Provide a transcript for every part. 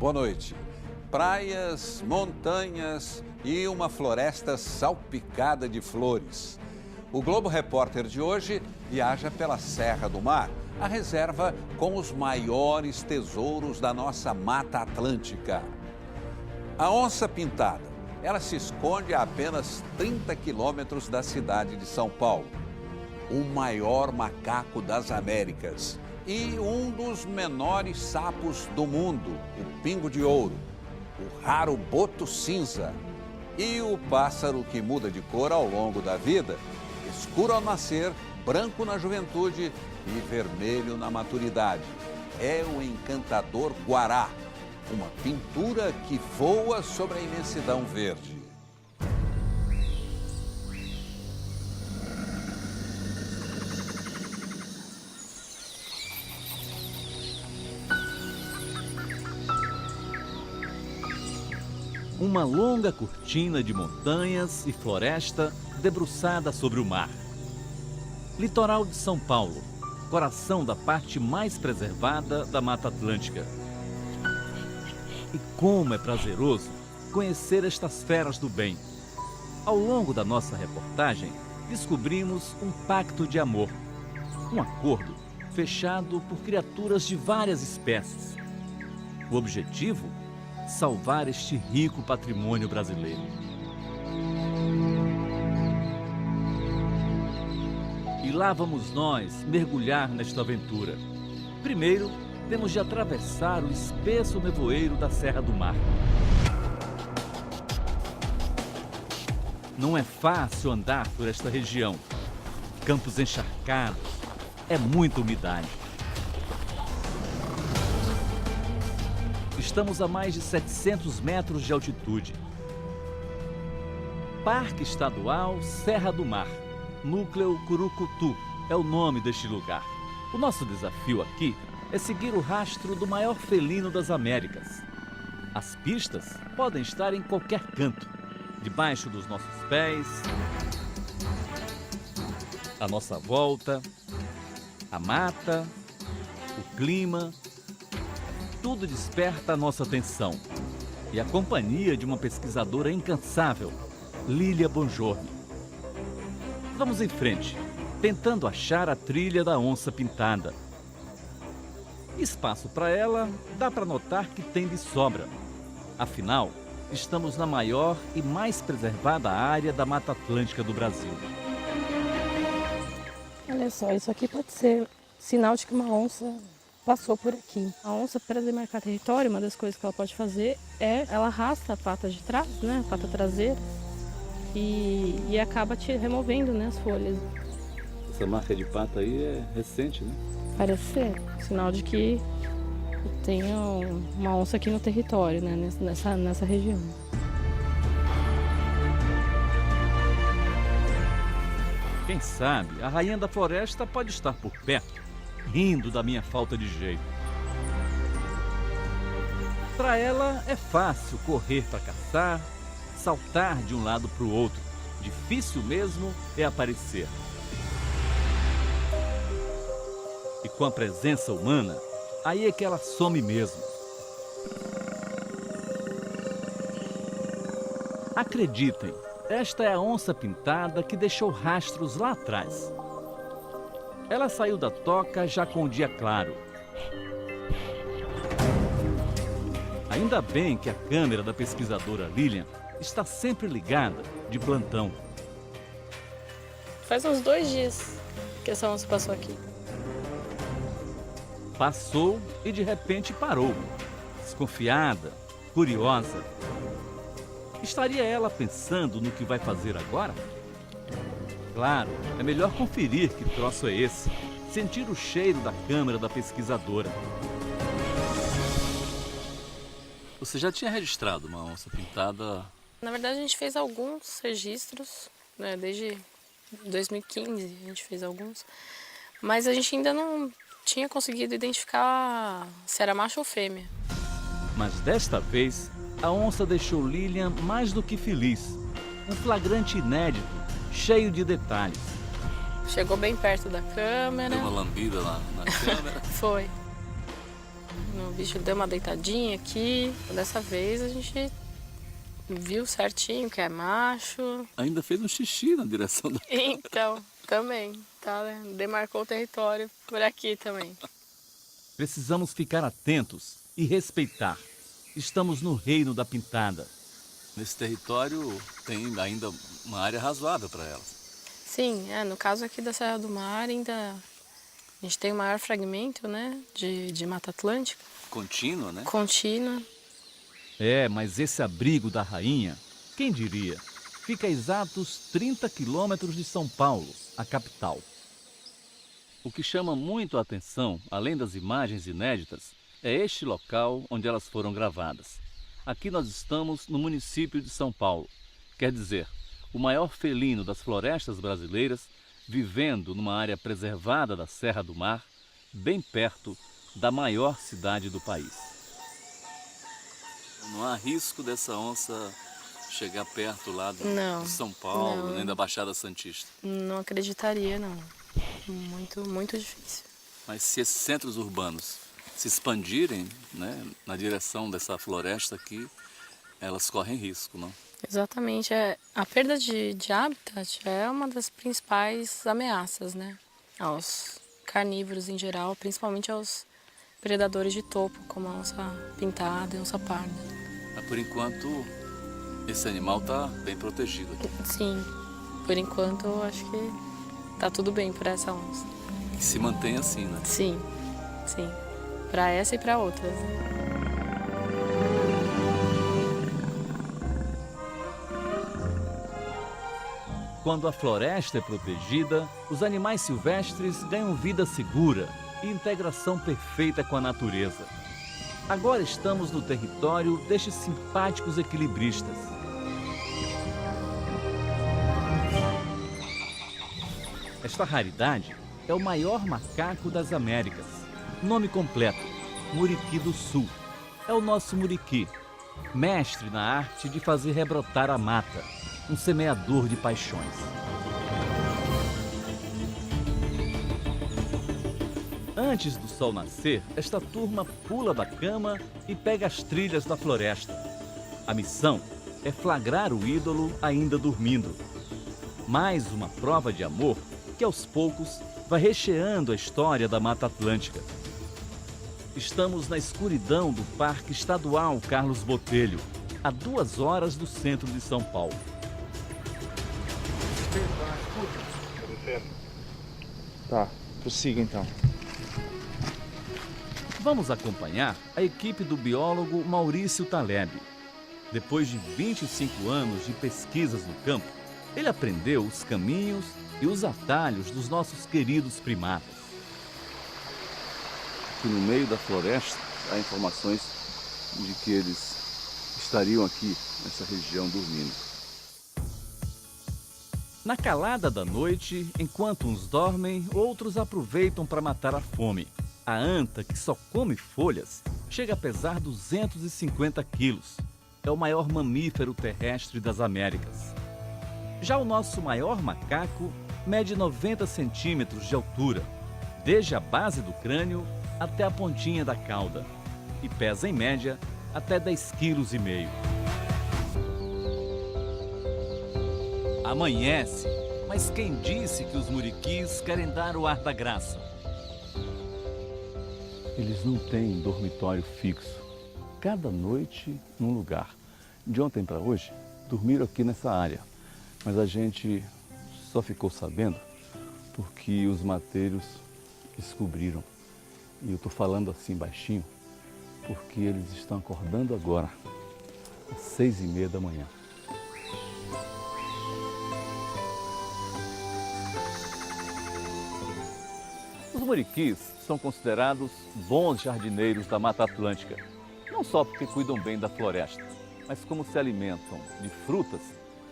Boa noite. Praias, montanhas e uma floresta salpicada de flores. O Globo Repórter de hoje viaja pela Serra do Mar, a reserva com os maiores tesouros da nossa Mata Atlântica. A onça-pintada, ela se esconde a apenas 30 quilômetros da cidade de São Paulo. O maior macaco das Américas e um dos menores sapos do mundo, o pingo de ouro, o raro boto cinza e o pássaro que muda de cor ao longo da vida, escuro ao nascer, branco na juventude e vermelho na maturidade. É o encantador guará, uma pintura que voa sobre a imensidão verde. Uma longa cortina de montanhas e floresta debruçada sobre o mar. Litoral de São Paulo, coração da parte mais preservada da Mata Atlântica. E como é prazeroso conhecer estas feras do bem. Ao longo da nossa reportagem, descobrimos um pacto de amor. Um acordo fechado por criaturas de várias espécies. O objetivo? Salvar este rico patrimônio brasileiro. E lá vamos nós mergulhar nesta aventura. Primeiro, temos de atravessar o espesso nevoeiro da Serra do Mar. Não é fácil andar por esta região. Campos encharcados, é muita umidade. Estamos a mais de 700 metros de altitude. Parque Estadual Serra do Mar, Núcleo Curucutu, é o nome deste lugar. O nosso desafio aqui é seguir o rastro do maior felino das Américas. As pistas podem estar em qualquer canto, debaixo dos nossos pés, à nossa volta, a mata, o clima. Tudo desperta a nossa atenção. E a companhia de uma pesquisadora incansável, Lília Bongiorno. Vamos em frente, tentando achar a trilha da onça-pintada. Espaço para ela, dá para notar que tem de sobra. Afinal, estamos na maior e mais preservada área da Mata Atlântica do Brasil. Olha só, isso aqui pode ser sinal de que uma onça passou por aqui. A onça, para demarcar território, uma das coisas que ela pode fazer é ela arrasta a pata de trás, né, a pata traseira, e acaba removendo, né, as folhas. Essa marca de pata aí é recente, né? Parece ser sinal de que tem uma onça aqui no território, né, nessa região. Quem sabe a rainha da floresta pode estar por perto, rindo da minha falta de jeito. Para ela é fácil correr para caçar, saltar de um lado para o outro. Difícil mesmo é aparecer. E com a presença humana, aí é que ela some mesmo. Acreditem, esta é a onça-pintada que deixou rastros lá atrás. Ela saiu da toca já com o dia claro. Ainda bem que a câmera da pesquisadora Lilian está sempre ligada, de plantão. Faz uns 2 dias que essa onça passou aqui. Passou e de repente parou. Desconfiada, curiosa. Estaria ela pensando no que vai fazer agora? Claro, é melhor conferir que troço é esse. Sentir o cheiro da câmera da pesquisadora. Você já tinha registrado uma onça pintada? Na verdade, a gente fez alguns registros, né, desde 2015 a gente fez alguns. Mas a gente ainda não tinha conseguido identificar se era macho ou fêmea. Mas desta vez, a onça deixou Lilian mais do que feliz. Um flagrante inédito, cheio de detalhes. Chegou bem perto da câmera. Deu uma lambida lá na câmera. Foi. O bicho deu uma deitadinha aqui. Dessa vez a gente viu certinho que é macho. Ainda fez um xixi na direção da... Então, também, tá, né? Demarcou o território por aqui também. Precisamos ficar atentos e respeitar. Estamos no reino da pintada. Nesse território tem ainda uma área razoável para elas. Sim, no caso aqui da Serra do Mar, ainda a gente tem o maior fragmento, né, de Mata Atlântica. Contínua, né? Contínua. Mas esse abrigo da rainha, quem diria, fica a exatos 30 quilômetros de São Paulo, a capital. O que chama muito a atenção, além das imagens inéditas, é este local onde elas foram gravadas. Aqui nós estamos no município de São Paulo, quer dizer, o maior felino das florestas brasileiras, vivendo numa área preservada da Serra do Mar, bem perto da maior cidade do país. Não há risco dessa onça chegar perto lá de São Paulo, nem da Baixada Santista? Não acreditaria, não. Muito, muito difícil. Mas se esses centros urbanos se expandirem, né, na direção dessa floresta aqui, elas correm risco, não? Exatamente. A perda de habitat é uma das principais ameaças, né, aos carnívoros em geral, principalmente aos predadores de topo, como a onça pintada e a onça parda. Mas por enquanto, esse animal está bem protegido aqui. Sim, por enquanto acho que tá tudo bem para essa onça. Que se mantém assim, né? Sim, sim. Para essa e para outras. Quando a floresta é protegida, os animais silvestres ganham vida segura e integração perfeita com a natureza. Agora estamos no território destes simpáticos equilibristas. Esta raridade é o maior macaco das Américas. Nome completo, Muriqui do Sul. É o nosso Muriqui, mestre na arte de fazer rebrotar a mata, um semeador de paixões. Antes do sol nascer, esta turma pula da cama e pega as trilhas da floresta. A missão é flagrar o ídolo ainda dormindo. Mais uma prova de amor que aos poucos vai recheando a história da Mata Atlântica. Estamos na escuridão do Parque Estadual Carlos Botelho, a 2 horas do centro de São Paulo. Tá, prossiga então. Vamos acompanhar a equipe do biólogo Maurício Taleb. Depois de 25 anos de pesquisas no campo, ele aprendeu os caminhos e os atalhos dos nossos queridos primatas. Aqui no meio da floresta há informações de que eles estariam aqui nessa região dormindo. Na calada da noite, enquanto uns dormem, outros aproveitam para matar a fome. A anta, que só come folhas, chega a pesar 250 quilos. É o maior mamífero terrestre das Américas. Já o nosso maior macaco mede 90 centímetros de altura, desde a base do crânio até a pontinha da cauda, e pesa em média até 10,5 kg. Amanhece, mas quem disse que os muriquis querem dar o ar da graça? Eles não têm dormitório fixo. Cada noite num lugar. De ontem para hoje, dormiram aqui nessa área. Mas a gente só ficou sabendo porque os mateiros descobriram. E eu estou falando assim baixinho porque eles estão acordando agora, às 6h30 da manhã. Os muriquis são considerados bons jardineiros da Mata Atlântica, não só porque cuidam bem da floresta, mas como se alimentam de frutas,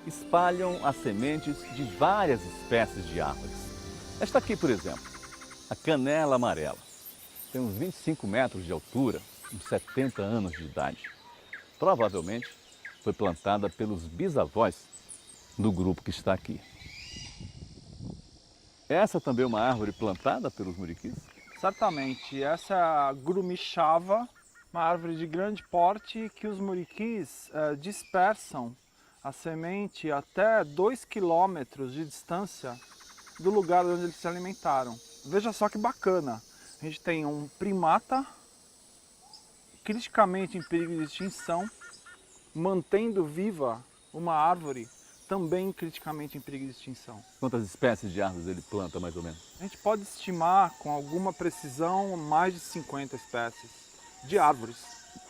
espalham as sementes de várias espécies de árvores. Esta aqui, por exemplo, a canela amarela, tem uns 25 metros de altura, uns 70 anos de idade. Provavelmente foi plantada pelos bisavós do grupo que está aqui. Essa também é uma árvore plantada pelos muriquis? Exatamente. Essa é a grumixava Uma árvore de grande porte que os muriquis dispersam a semente até 2 quilômetros de distância do lugar onde eles se alimentaram. Veja só que bacana, a gente tem um primata criticamente em perigo de extinção, mantendo viva uma árvore também criticamente em perigo de extinção. Quantas espécies de árvores ele planta, mais ou menos? A gente pode estimar com alguma precisão mais de 50 espécies de árvores.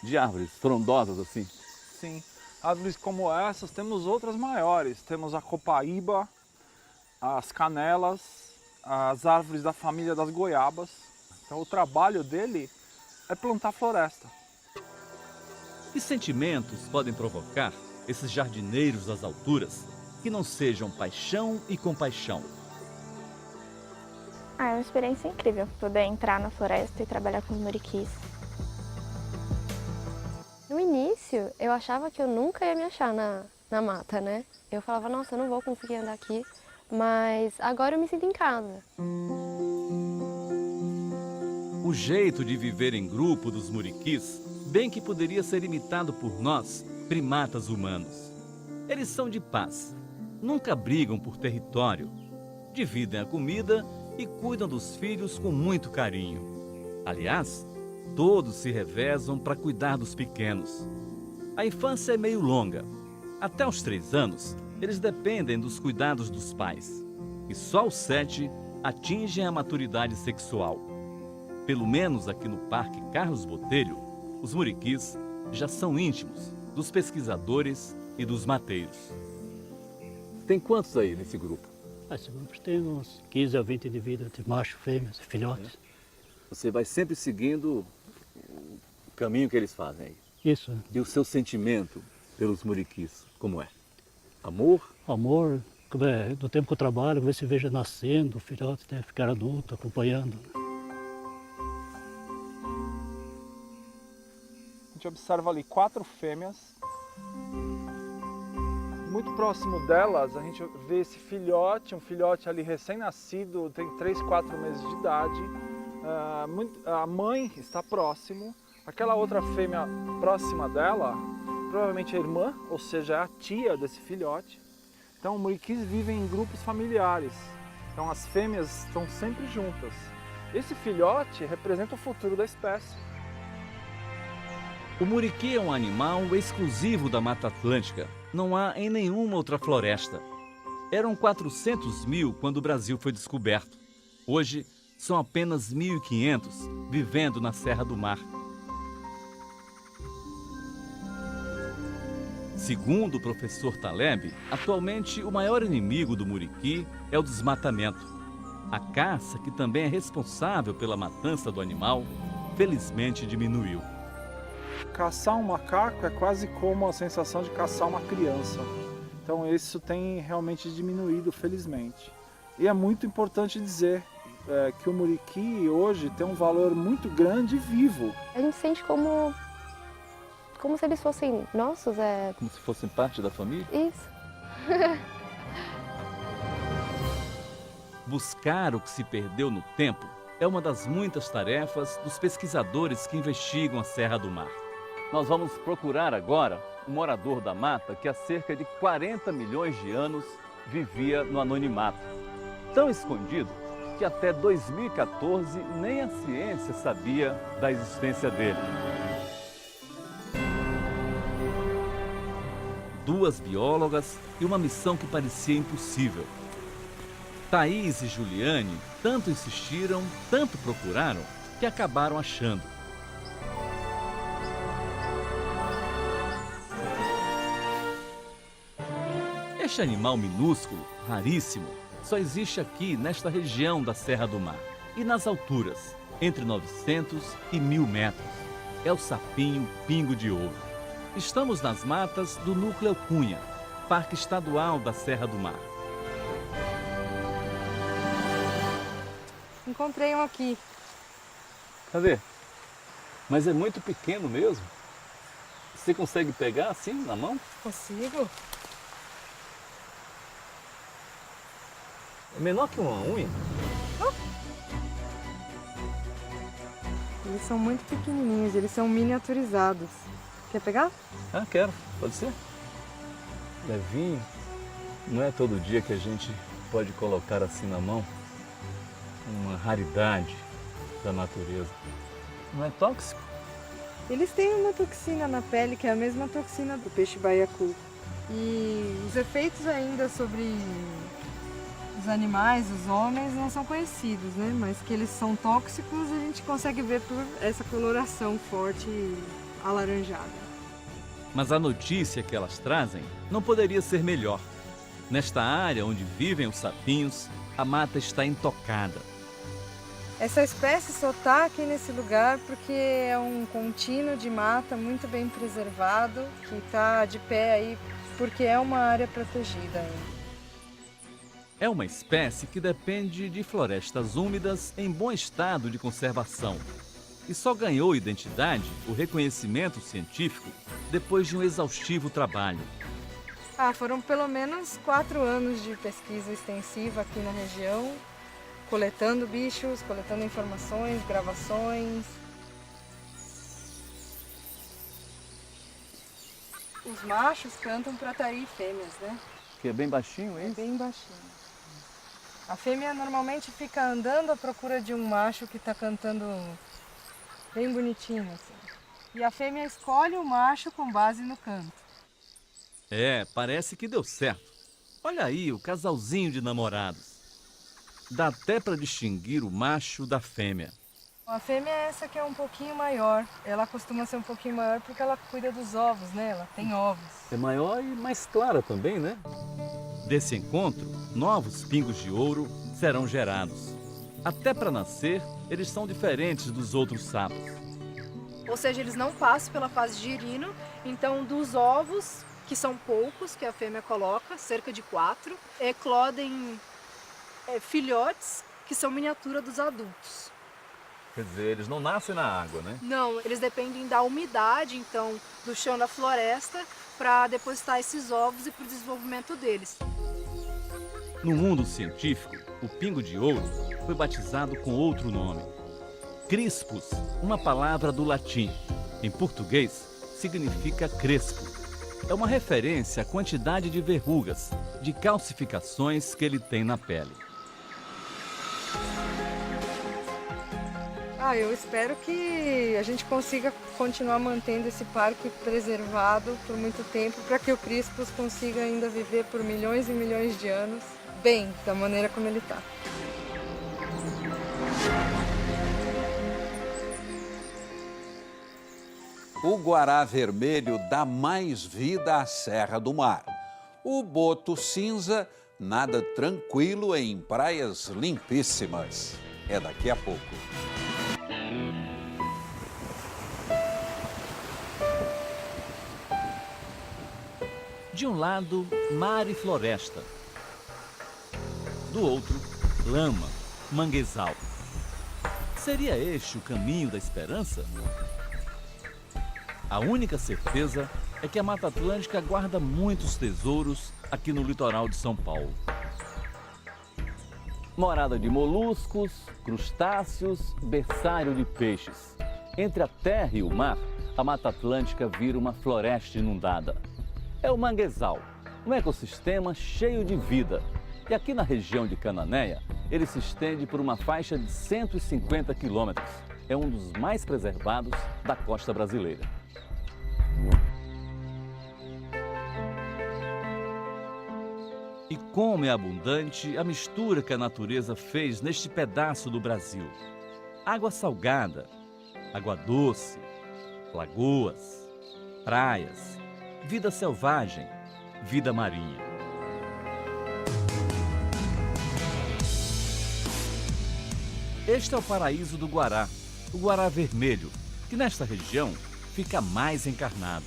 De árvores frondosas assim? Sim, árvores como essas, temos outras maiores. Temos a copaíba, as canelas, as árvores da família das goiabas. Então o trabalho dele é plantar floresta. Que sentimentos podem provocar esses jardineiros das alturas que não sejam paixão e compaixão? É uma experiência incrível poder entrar na floresta e trabalhar com os muriquis. No início, eu achava que eu nunca ia me achar na mata, né? Eu falava, nossa, eu não vou conseguir andar aqui, mas agora eu me sinto em casa. O jeito de viver em grupo dos muriquis, bem que poderia ser imitado por nós, primatas humanos. Eles são de paz, nunca brigam por território, dividem a comida e cuidam dos filhos com muito carinho. Aliás, todos se revezam para cuidar dos pequenos. A infância é meio longa. Até os 3 anos, eles dependem dos cuidados dos pais. E só aos 7 atingem a maturidade sexual. Pelo menos aqui no Parque Carlos Botelho, os muriquis já são íntimos dos pesquisadores e dos mateiros. Tem quantos aí nesse grupo? Esse grupo tem uns 15 a 20 indivíduos, entre machos, fêmeas e filhotes. Você vai sempre seguindo o caminho que eles fazem aí. Isso. E o seu sentimento pelos muriquis, como é? Amor? Amor, do tempo que eu trabalho, ver se veja nascendo, o filhote até ficar adulto, acompanhando. A gente observa ali 4 fêmeas. Muito próximo delas, a gente vê esse filhote, um filhote ali recém-nascido, tem 3, 4 meses de idade. A mãe está próximo. Aquela outra fêmea próxima dela, provavelmente a irmã, ou seja, é a tia desse filhote. Então, muriquis vivem em grupos familiares. Então, as fêmeas estão sempre juntas. Esse filhote representa o futuro da espécie. O muriqui é um animal exclusivo da Mata Atlântica. Não há em nenhuma outra floresta. Eram 400 mil quando o Brasil foi descoberto. Hoje, são apenas 1.500 vivendo na Serra do Mar. Segundo o professor Taleb, atualmente o maior inimigo do muriqui é o desmatamento. A caça, que também é responsável pela matança do animal, felizmente diminuiu. Caçar um macaco é quase como a sensação de caçar uma criança. Então isso tem realmente diminuído, felizmente. E é muito importante dizer que o muriqui hoje tem um valor muito grande e vivo. A gente sente como se eles fossem nossos. Como se fossem parte da família? Isso. Buscar o que se perdeu no tempo é uma das muitas tarefas dos pesquisadores que investigam a Serra do Mar. Nós vamos procurar agora um morador da mata que há cerca de 40 milhões de anos vivia no anonimato. Tão escondido que até 2014 nem a ciência sabia da existência dele. 2 biólogas e uma missão que parecia impossível. Thaís e Juliane tanto insistiram, tanto procuraram, que acabaram achando. Este animal minúsculo, raríssimo, só existe aqui nesta região da Serra do Mar e nas alturas, entre 900 e 1.000 metros. É o sapinho pingo de ouro. Estamos nas matas do Núcleo Cunha, Parque Estadual da Serra do Mar. Encontrei um aqui. Cadê? Mas é muito pequeno mesmo. Você consegue pegar assim na mão? Consigo? É menor que uma unha. Eles são muito pequenininhos, eles são miniaturizados. Quer pegar? Ah, quero. Pode ser? Levinho. Não é todo dia que a gente pode colocar assim na mão uma raridade da natureza. Não é tóxico? Eles têm uma toxina na pele que é a mesma toxina do peixe baiacu. E os efeitos ainda sobre os animais, os homens, não são conhecidos, né? Mas que eles são tóxicos a gente consegue ver por essa coloração forte e alaranjada. Mas a notícia que elas trazem não poderia ser melhor. Nesta área onde vivem os sapinhos, a mata está intocada. Essa espécie só está aqui nesse lugar porque é um contínuo de mata muito bem preservado, que está de pé aí porque é uma área protegida ainda. É uma espécie que depende de florestas úmidas em bom estado de conservação. E só ganhou identidade, o reconhecimento científico, depois de um exaustivo trabalho. Foram pelo menos 4 anos de pesquisa extensiva aqui na região, coletando bichos, coletando informações, gravações. Os machos cantam para atrair fêmeas, né? Que é bem baixinho, é isso? É bem baixinho. A fêmea normalmente fica andando à procura de um macho que está cantando bem bonitinho, assim. E a fêmea escolhe o macho com base no canto. Parece que deu certo. Olha aí o casalzinho de namorados. Dá até para distinguir o macho da fêmea. A fêmea é essa que é um pouquinho maior. Ela costuma ser um pouquinho maior porque ela cuida dos ovos, né? Ela tem ovos. É maior e mais clara também, né? Desse encontro, novos pingos de ouro serão gerados. Até para nascer, eles são diferentes dos outros sapos. Ou seja, eles não passam pela fase girino, então dos ovos, que são poucos, que a fêmea coloca, cerca de 4, eclodem filhotes que são miniatura dos adultos. Quer dizer, eles não nascem na água, né? Não, eles dependem da umidade, então, do chão da floresta, para depositar esses ovos e para o desenvolvimento deles. No mundo científico, o pingo de ouro foi batizado com outro nome. Crispus, uma palavra do latim. Em português, significa crespo. É uma referência à quantidade de verrugas, de calcificações que ele tem na pele. Eu espero que a gente consiga continuar mantendo esse parque preservado por muito tempo, para que o Crispus consiga ainda viver por milhões e milhões de anos, bem, da maneira como ele está. O guará vermelho dá mais vida à Serra do Mar. O boto cinza nada tranquilo em praias limpíssimas. É daqui a pouco. De um lado, mar e floresta. Do outro, lama, manguezal. Seria este o caminho da esperança? A única certeza é que a Mata Atlântica guarda muitos tesouros aqui no litoral de São Paulo. Morada de moluscos, crustáceos, berçário de peixes. Entre a terra e o mar, a Mata Atlântica vira uma floresta inundada. É o manguezal, um ecossistema cheio de vida. E aqui na região de Cananéia, ele se estende por uma faixa de 150 quilômetros. É um dos mais preservados da costa brasileira. E como é abundante a mistura que a natureza fez neste pedaço do Brasil. Água salgada, água doce, lagoas, praias, vida selvagem, vida marinha. Este é o paraíso do guará, o guará vermelho, que nesta região fica mais encarnado.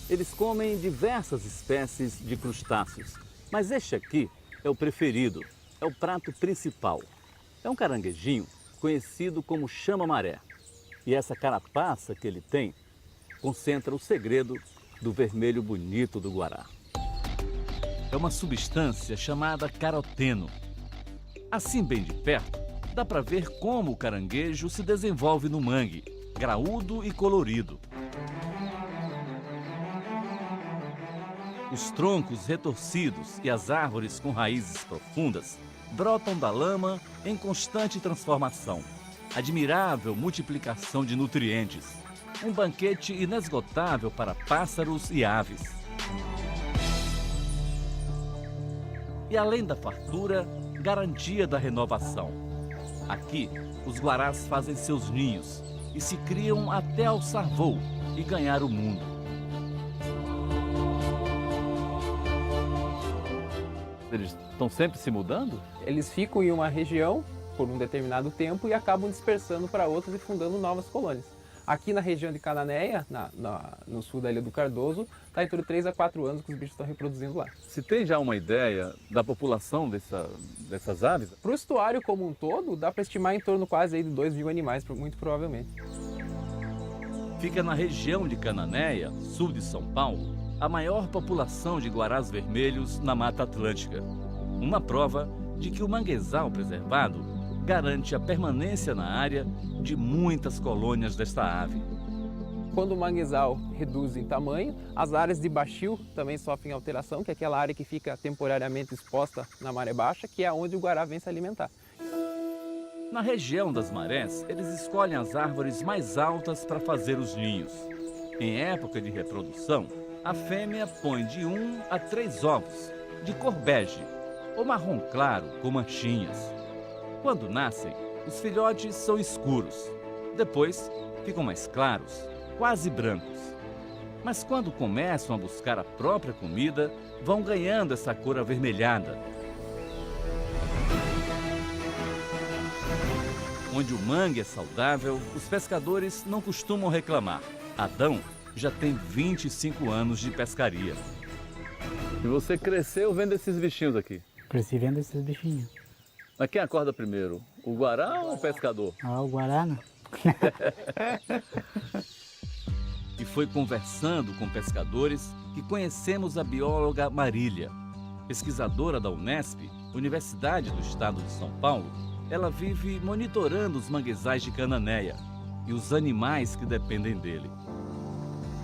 Eles comem diversas espécies de crustáceos, mas este aqui é o preferido, é o prato principal. É um caranguejinho conhecido como chama-maré. E essa carapaça que ele tem concentra o segredo do vermelho bonito do guará. É uma substância chamada caroteno. Assim bem de perto, Dá para ver como o caranguejo se desenvolve no mangue, graúdo e colorido. Os troncos retorcidos e as árvores com raízes profundas brotam da lama em constante transformação. Admirável multiplicação de nutrientes. Um banquete inesgotável para pássaros e aves. E além da fartura, garantia da renovação. Aqui, os guarás fazem seus ninhos e se criam até alçar voo e ganhar o mundo. Eles estão sempre se mudando? Eles ficam em uma região por um determinado tempo e acabam dispersando para outras e fundando novas colônias. Aqui na região de Cananéia, no sul da Ilha do Cardoso, está entre 3 a 4 anos que os bichos estão reproduzindo lá. Se tem já uma ideia da população dessas aves? Para o estuário como um todo, dá para estimar em torno quase aí de 2 mil animais, muito provavelmente. Fica na região de Cananéia, sul de São Paulo, a maior população de guarás vermelhos na Mata Atlântica. Uma prova de que o manguezal preservado garante a permanência na área de muitas colônias desta ave. Quando o manguezal reduz em tamanho, as áreas de baixio também sofrem alteração, que é aquela área que fica temporariamente exposta na maré baixa, que é onde o guará vem se alimentar. Na região das marés, eles escolhem as árvores mais altas para fazer os ninhos. Em época de reprodução, a fêmea põe de 1 a 3 ovos, de cor bege ou marrom claro com manchinhas. Quando nascem, os filhotes são escuros. Depois, ficam mais claros, quase brancos. Mas quando começam a buscar a própria comida, vão ganhando essa cor avermelhada. Onde o mangue é saudável, os pescadores não costumam reclamar. Adão já tem 25 anos de pescaria. E você cresceu vendo esses bichinhos aqui? Cresci vendo esses bichinhos. Mas quem acorda primeiro? O guará ou o pescador? Ah, o guará não. E foi conversando com pescadores que conhecemos a bióloga Marília. Pesquisadora da Unesp, Universidade do Estado de São Paulo, ela vive monitorando os manguezais de Cananéia e os animais que dependem dele.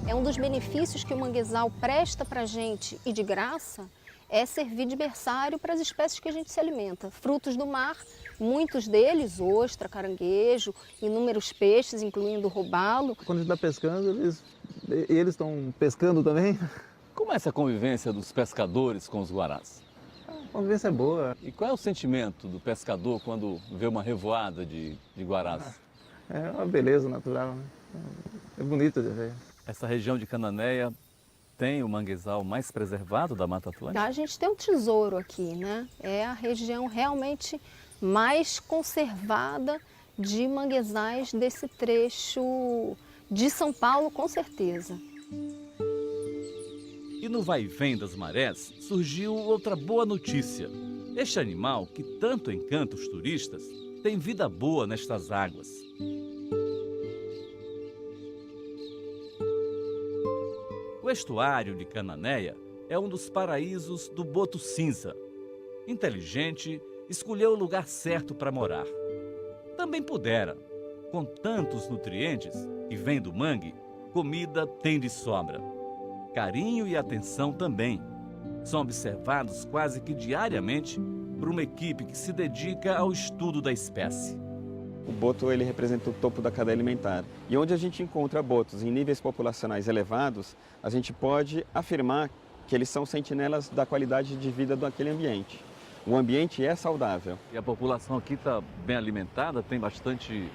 É um dos benefícios que o manguezal presta para a gente e de graça é servir de berçário para as espécies que a gente se alimenta. Frutos do mar, muitos deles, ostra, caranguejo, inúmeros peixes, incluindo o robalo. Quando a gente está pescando, eles estão pescando também. Como é essa convivência dos pescadores com os guarás? A convivência é boa. E qual é o sentimento do pescador quando vê uma revoada de guarás? É uma beleza natural, né? É bonito de ver. Essa região de Cananéia tem o manguezal mais preservado da Mata Atlântica? A gente tem um tesouro aqui, né? É a região realmente mais conservada de manguezais desse trecho de São Paulo, com certeza. E no vai e vem das marés surgiu outra boa notícia. Este animal, que tanto encanta os turistas, tem vida boa nestas águas. O estuário de Cananéia é um dos paraísos do boto cinza. Inteligente, escolheu o lugar certo para morar. Também pudera. Com tantos nutrientes que vêm do mangue, comida tem de sobra. Carinho e atenção também. São observados quase que diariamente por uma equipe que se dedica ao estudo da espécie. O boto ele representa o topo da cadeia alimentar. E onde a gente encontra botos em níveis populacionais elevados, a gente pode afirmar que eles são sentinelas da qualidade de vida daquele ambiente. O ambiente é saudável. E a população aqui está bem alimentada? Tem bastante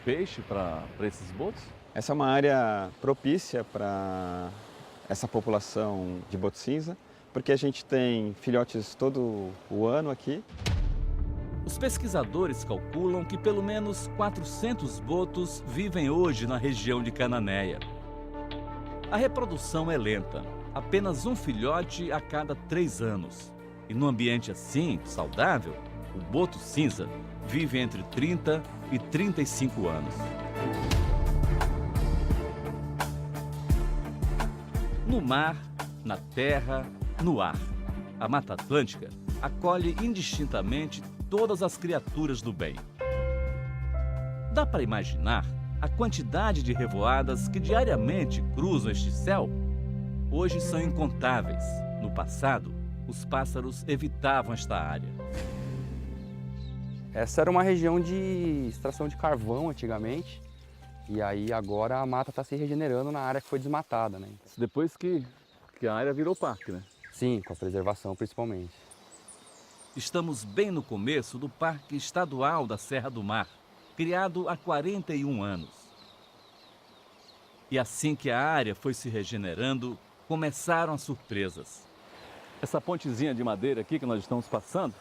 peixe para esses botos? Essa é uma área propícia para essa população de boto cinza, porque a gente tem filhotes todo o ano aqui. Os pesquisadores calculam que pelo menos 400 botos vivem hoje na região de Cananéia. A reprodução é lenta, apenas um filhote a cada 3 anos. E num ambiente assim, saudável, o boto cinza vive entre 30 e 35 anos. No mar, na terra, no ar, a Mata Atlântica acolhe indistintamente todas as criaturas do bem. Dá para imaginar a quantidade de revoadas que diariamente cruzam este céu? Hoje são incontáveis. No passado, os pássaros evitavam esta área. Essa era uma região de extração de carvão antigamente. E aí agora a mata está se regenerando na área que foi desmatada, né? Depois que a área virou parque, né? Sim, com a preservação principalmente. Estamos bem no começo do Parque Estadual da Serra do Mar, criado há 41 anos. E assim que a área foi se regenerando, começaram as surpresas. Essa pontezinha de madeira aqui que nós estamos passando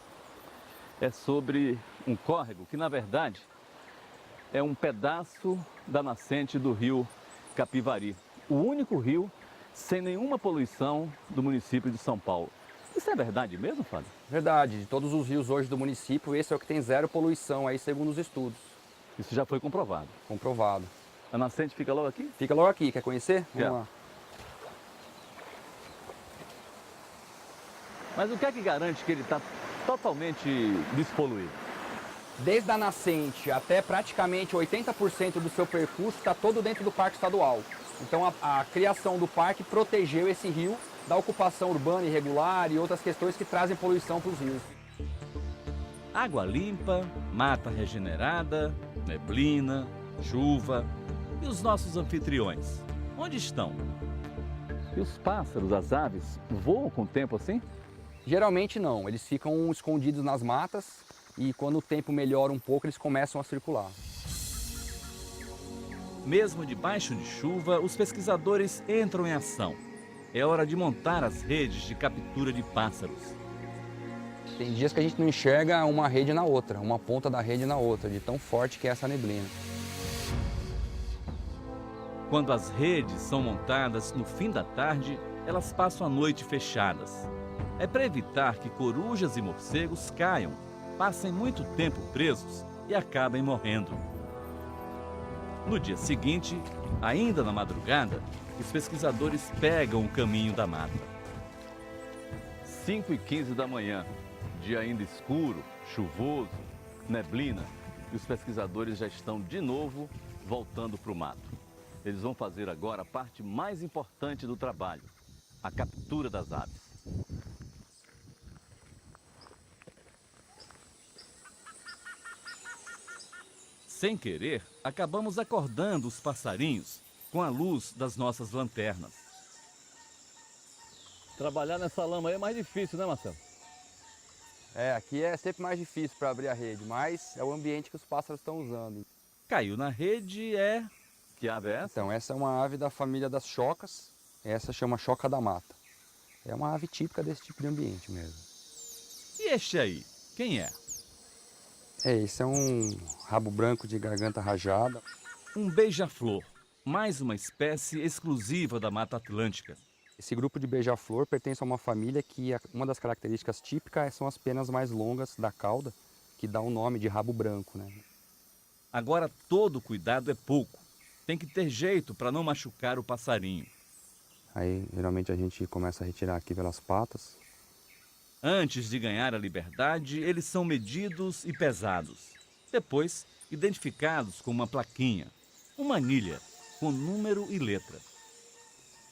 é sobre um córrego que, na verdade, é um pedaço da nascente do rio Capivari. O único rio sem nenhuma poluição do município de São Paulo. Isso é verdade mesmo, Fábio? Verdade. De todos os rios hoje do município, esse é o que tem zero poluição, aí segundo os estudos. Isso já foi comprovado? Comprovado. A nascente fica logo aqui? Fica logo aqui. Quer conhecer? Vamos lá. Mas o que é que garante que ele está totalmente despoluído? Desde a nascente até praticamente 80% do seu percurso está todo dentro do Parque Estadual. Então a criação do parque protegeu esse rio da ocupação urbana irregular e outras questões que trazem poluição para os rios. Água limpa, mata regenerada, neblina, chuva. E os nossos anfitriões? Onde estão? E os pássaros, as aves, voam com o tempo assim? Geralmente não, eles ficam escondidos nas matas e quando o tempo melhora um pouco eles começam a circular. Mesmo debaixo de chuva, os pesquisadores entram em ação. É hora de montar as redes de captura de pássaros. Tem dias que a gente não enxerga uma rede na outra, uma ponta da rede na outra, de tão forte que é essa neblina. Quando as redes são montadas no fim da tarde, elas passam a noite fechadas. É para evitar que corujas e morcegos caiam, passem muito tempo presos e acabem morrendo. No dia seguinte, ainda na madrugada, os pesquisadores pegam o caminho da mata. 5h15 da manhã, dia ainda escuro, chuvoso, neblina, e os pesquisadores já estão de novo voltando para o mato. Eles vão fazer agora a parte mais importante do trabalho, a captura das aves. Sem querer, acabamos acordando os passarinhos com a luz das nossas lanternas. Trabalhar nessa lama aí é mais difícil, né, Marcelo? É, aqui é sempre mais difícil para abrir a rede, mas é o ambiente que os pássaros estão usando. Caiu na rede é... Que ave é essa? Então, essa é uma ave da família das chocas, essa chama choca da mata. É uma ave típica desse tipo de ambiente mesmo. E este aí, quem é? Esse é um rabo branco de garganta rajada. Um beija-flor, mais uma espécie exclusiva da Mata Atlântica. Esse grupo de beija-flor pertence a uma família que uma das características típicas são as penas mais longas da cauda, que dá o nome de rabo branco, né? Agora todo cuidado é pouco. Tem que ter jeito para não machucar o passarinho. Aí geralmente a gente começa a retirar aqui pelas patas. Antes de ganhar a liberdade, eles são medidos e pesados. Depois, identificados com uma plaquinha, uma anilha, com número e letra.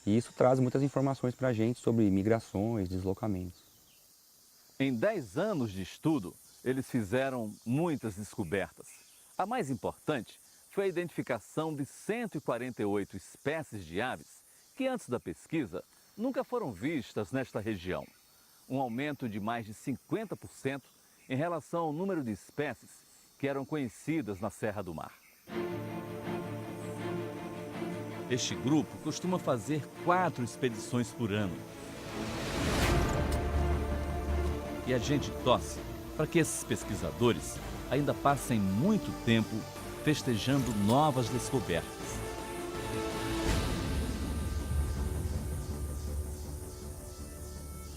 E isso traz muitas informações para a gente sobre migrações, deslocamentos. Em 10 anos de estudo, eles fizeram muitas descobertas. A mais importante foi a identificação de 148 espécies de aves que antes da pesquisa nunca foram vistas nesta região. Um aumento de mais de 50% em relação ao número de espécies que eram conhecidas na Serra do Mar. Este grupo costuma fazer 4 expedições por ano. E a gente torce para que esses pesquisadores ainda passem muito tempo festejando novas descobertas.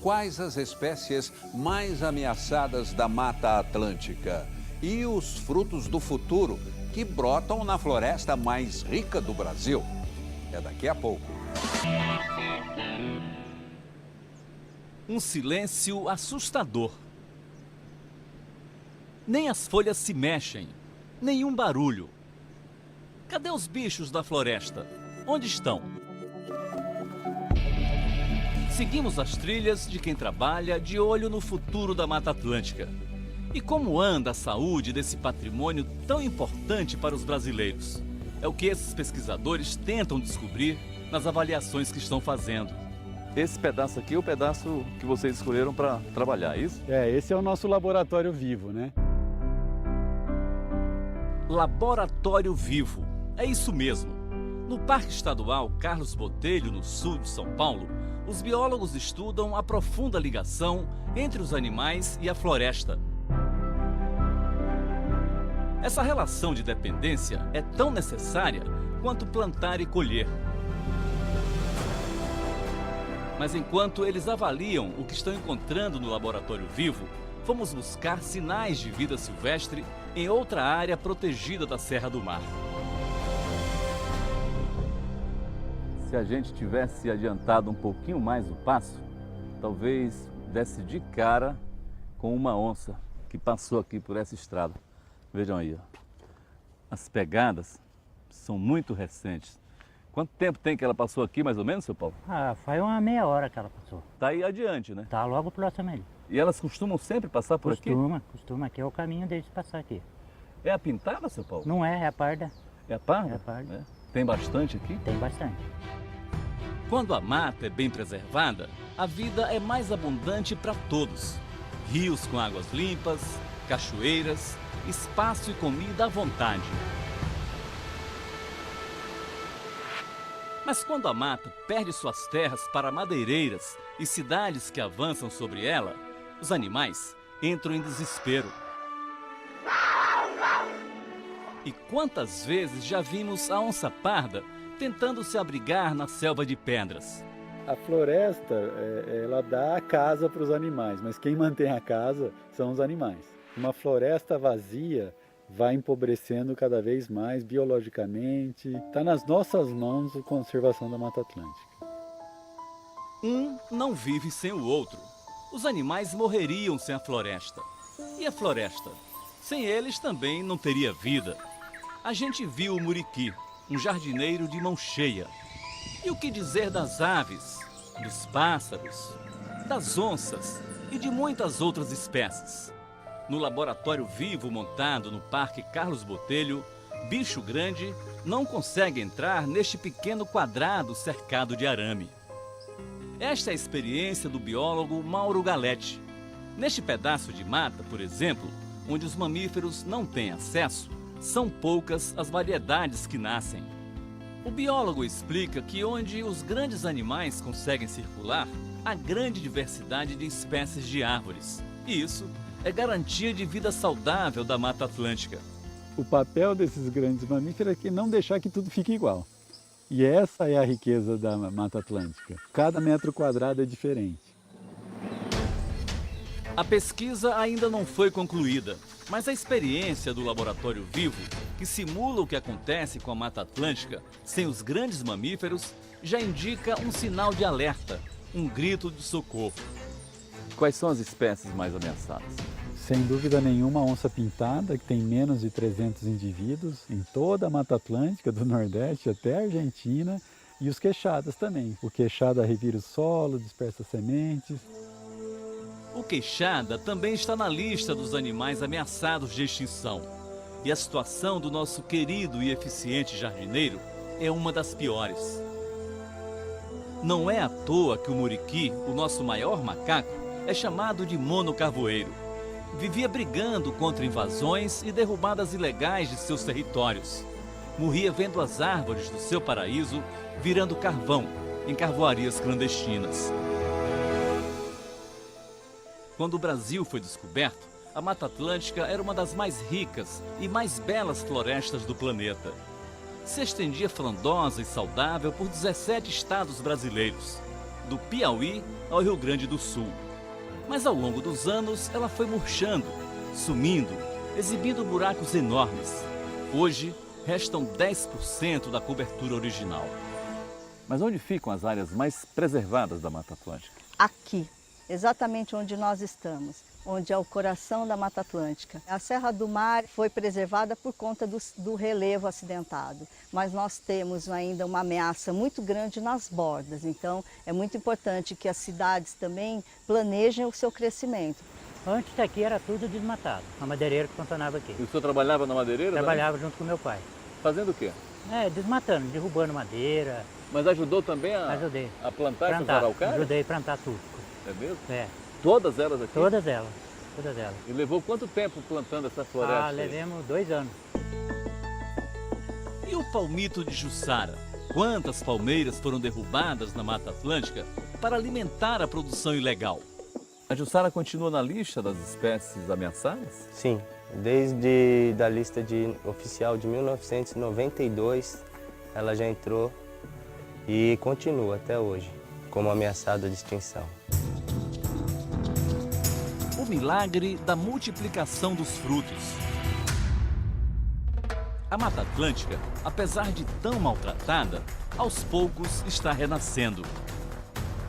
Quais as espécies mais ameaçadas da Mata Atlântica? E os frutos do futuro que brotam na floresta mais rica do Brasil? É daqui a pouco. Um silêncio assustador. Nem as folhas se mexem, nenhum barulho. Cadê os bichos da floresta? Onde estão? Seguimos as trilhas de quem trabalha de olho no futuro da Mata Atlântica. E como anda a saúde desse patrimônio tão importante para os brasileiros? É o que esses pesquisadores tentam descobrir nas avaliações que estão fazendo. Esse pedaço aqui é o pedaço que vocês escolheram para trabalhar, é isso? Esse é o nosso laboratório vivo, né? Laboratório vivo, é isso mesmo. No Parque Estadual Carlos Botelho, no sul de São Paulo, os biólogos estudam a profunda ligação entre os animais e a floresta. Essa relação de dependência é tão necessária quanto plantar e colher. Mas enquanto eles avaliam o que estão encontrando no laboratório vivo, fomos buscar sinais de vida silvestre em outra área protegida da Serra do Mar. Se a gente tivesse adiantado um pouquinho mais o passo, talvez desse de cara com uma onça que passou aqui por essa estrada. Vejam aí, ó. As pegadas são muito recentes. Quanto tempo tem que ela passou aqui, mais ou menos, seu Paulo? Faz uma meia hora que ela passou. Tá aí adiante, né? Tá logo próximo ali. E elas costumam sempre passar por aqui? Costuma. Aqui é o caminho deles passar aqui. É a pintada, seu Paulo? Não é a parda. É a parda? É a parda. É. Tem bastante aqui? Tem bastante. Quando a mata é bem preservada, a vida é mais abundante para todos. Rios com águas limpas, cachoeiras, espaço e comida à vontade. Mas quando a mata perde suas terras para madeireiras e cidades que avançam sobre ela, os animais entram em desespero. E quantas vezes já vimos a onça parda tentando se abrigar na selva de pedras? A floresta, ela dá a casa para os animais, mas quem mantém a casa são os animais. Uma floresta vazia vai empobrecendo cada vez mais biologicamente. Está nas nossas mãos a conservação da Mata Atlântica. Um não vive sem o outro. Os animais morreriam sem a floresta. E a floresta? Sem eles também não teria vida. A gente viu o muriqui, um jardineiro de mão cheia. E o que dizer das aves, dos pássaros, das onças e de muitas outras espécies? No laboratório vivo montado no Parque Carlos Botelho, bicho grande não consegue entrar neste pequeno quadrado cercado de arame. Esta é a experiência do biólogo Mauro Galetti. Neste pedaço de mata, por exemplo, onde os mamíferos não têm acesso, são poucas as variedades que nascem. O biólogo explica que onde os grandes animais conseguem circular, há grande diversidade de espécies de árvores. E isso é garantia de vida saudável da Mata Atlântica. O papel desses grandes mamíferos é que não deixar que tudo fique igual. E essa é a riqueza da Mata Atlântica. Cada metro quadrado é diferente. A pesquisa ainda não foi concluída, mas a experiência do laboratório vivo, que simula o que acontece com a Mata Atlântica sem os grandes mamíferos, já indica um sinal de alerta, um grito de socorro. Quais são as espécies mais ameaçadas? Sem dúvida nenhuma, a onça pintada, que tem menos de 300 indivíduos em toda a Mata Atlântica, do Nordeste até a Argentina, e os queixadas também. O queixada revira o solo, dispersa sementes. O queixada também está na lista dos animais ameaçados de extinção. E a situação do nosso querido e eficiente jardineiro é uma das piores. Não é à toa que o muriqui, o nosso maior macaco, é chamado de monocarvoeiro. Vivia brigando contra invasões e derrubadas ilegais de seus territórios. Morria vendo as árvores do seu paraíso virando carvão em carvoarias clandestinas. Quando o Brasil foi descoberto, a Mata Atlântica era uma das mais ricas e mais belas florestas do planeta. Se estendia frondosa e saudável por 17 estados brasileiros, do Piauí ao Rio Grande do Sul. Mas ao longo dos anos ela foi murchando, sumindo, exibindo buracos enormes. Hoje restam 10% da cobertura original. Mas onde ficam as áreas mais preservadas da Mata Atlântica? Aqui. exatamente onde nós estamos, onde é o coração da Mata Atlântica. A Serra do Mar foi preservada por conta do relevo acidentado, mas nós temos ainda uma ameaça muito grande nas bordas, então é muito importante que as cidades também planejem o seu crescimento. Antes daqui era tudo desmatado, a madeireira que funcionava aqui. E o senhor trabalhava na madeireira? Trabalhava junto com meu pai. Fazendo o quê? Desmatando, derrubando madeira. Mas ajudou também a plantar essas araucárias? Ajudei a plantar tudo. É mesmo? É. Todas elas aqui? Todas elas, todas elas. E levou quanto tempo plantando essa floresta? Levamos 2 anos. E o palmito de Jussara? Quantas palmeiras foram derrubadas na Mata Atlântica para alimentar a produção ilegal? A Jussara continua na lista das espécies ameaçadas? Sim, desde a lista oficial de 1992, ela já entrou e continua até hoje como ameaçada de extinção. O milagre da multiplicação dos frutos. A Mata Atlântica, apesar de tão maltratada, aos poucos está renascendo.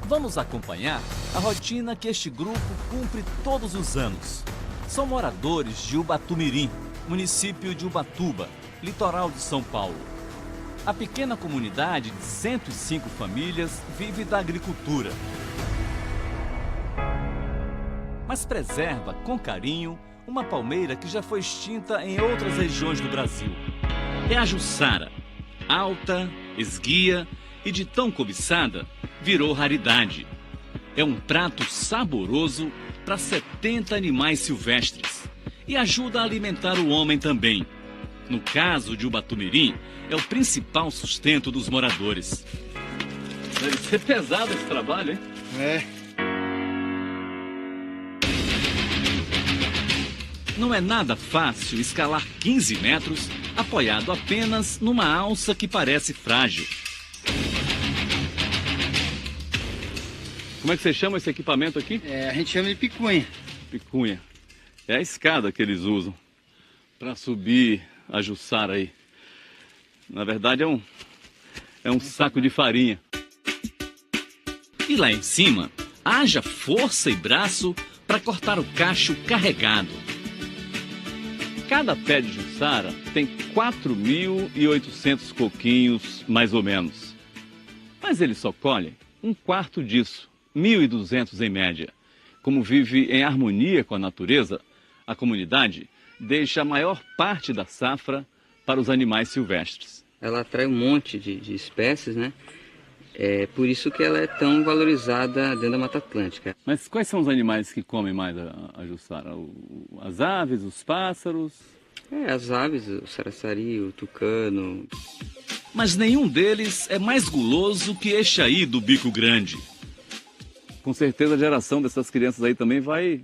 Vamos acompanhar a rotina que este grupo cumpre todos os anos. São moradores de Ubatumirim, município de Ubatuba, litoral de São Paulo. A pequena comunidade de 105 famílias vive da agricultura, mas preserva com carinho uma palmeira que já foi extinta em outras regiões do Brasil. É a Jussara, alta, esguia e de tão cobiçada, virou raridade. É um prato saboroso para 70 animais silvestres e ajuda a alimentar o homem também. No caso de Ubatumirim, é o principal sustento dos moradores. Deve ser pesado esse trabalho, hein? É. Não é nada fácil escalar 15 metros apoiado apenas numa alça que parece frágil. Como é que você chama esse equipamento aqui? A gente chama de picunha. Picunha. É a escada que eles usam para subir a Jussara aí. Na verdade é um saco de farinha. E lá em cima, haja força e braço para cortar o cacho carregado. Cada pé de Jussara tem 4.800 coquinhos, mais ou menos. Mas eles só colhem um quarto disso, 1.200 em média. Como vive em harmonia com a natureza, a comunidade deixa a maior parte da safra para os animais silvestres. Ela atrai um monte de espécies, né? É por isso que ela é tão valorizada dentro da Mata Atlântica. Mas quais são os animais que comem mais a Jussara? As aves, os pássaros? As aves, o saraçari, o tucano. Mas nenhum deles é mais guloso que este aí do bico grande. Com certeza a geração dessas crianças aí também vai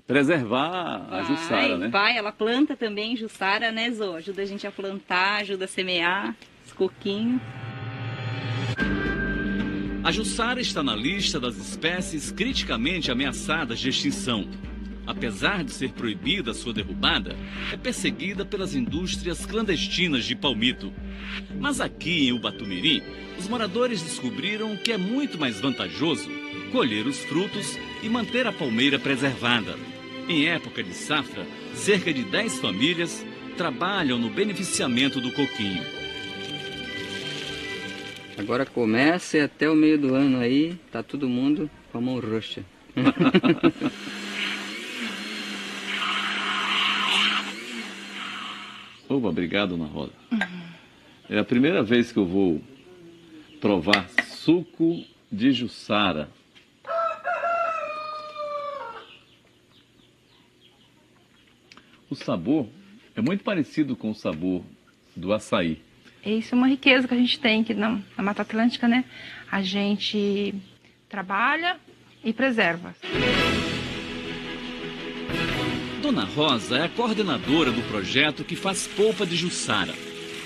preservar a Jussara, né? Vai, ela planta também Jussara, né, Zô? Ajuda a gente a plantar, ajuda a semear os coquinhos. A Jussara está na lista das espécies criticamente ameaçadas de extinção. Apesar de ser proibida a sua derrubada, é perseguida pelas indústrias clandestinas de palmito. Mas aqui em Ubatumirim, os moradores descobriram que é muito mais vantajoso colher os frutos e manter a palmeira preservada. Em época de safra, cerca de 10 famílias trabalham no beneficiamento do coquinho. Agora começa e até o meio do ano aí, tá todo mundo com a mão roxa. Opa, obrigado, Ana Rosa. É a primeira vez que eu vou provar suco de Jussara. O sabor é muito parecido com o sabor do açaí. Isso é uma riqueza que a gente tem aqui na Mata Atlântica, né? A gente trabalha e preserva. Dona Rosa é a coordenadora do projeto que faz polpa de Jussara.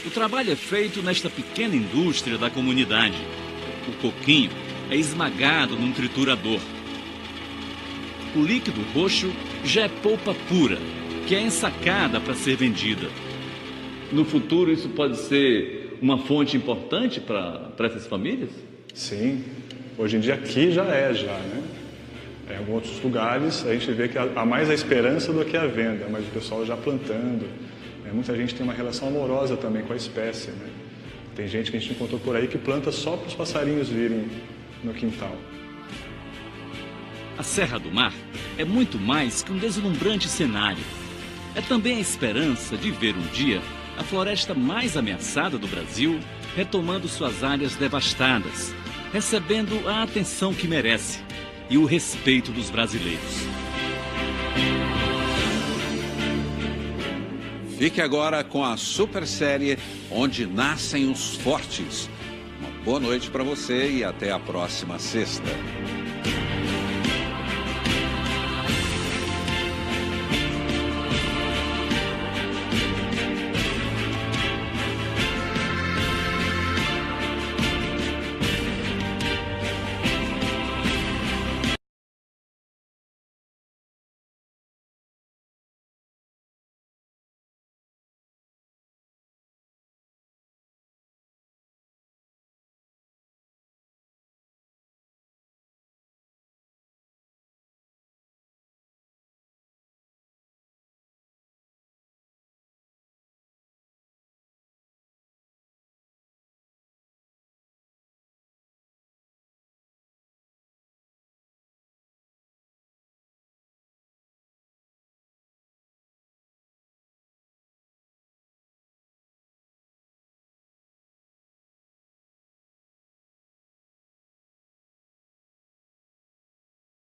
O trabalho é feito nesta pequena indústria da comunidade. O coquinho é esmagado num triturador. O líquido roxo já é polpa pura, que é ensacada para ser vendida. No futuro, isso pode ser uma fonte importante para essas famílias? Sim, hoje em dia aqui já né? Em alguns outros lugares a gente vê que há mais a esperança do que a venda, mas o pessoal já plantando. Muita gente tem uma relação amorosa também com a espécie, né? Tem gente que a gente encontrou por aí que planta só para os passarinhos virem no quintal. A Serra do Mar é muito mais que um deslumbrante cenário. É também a esperança de ver um dia a floresta mais ameaçada do Brasil retomando suas áreas devastadas, recebendo a atenção que merece e o respeito dos brasileiros. Fique agora com a super série Onde Nascem os Fortes. Uma boa noite para você e até a próxima sexta.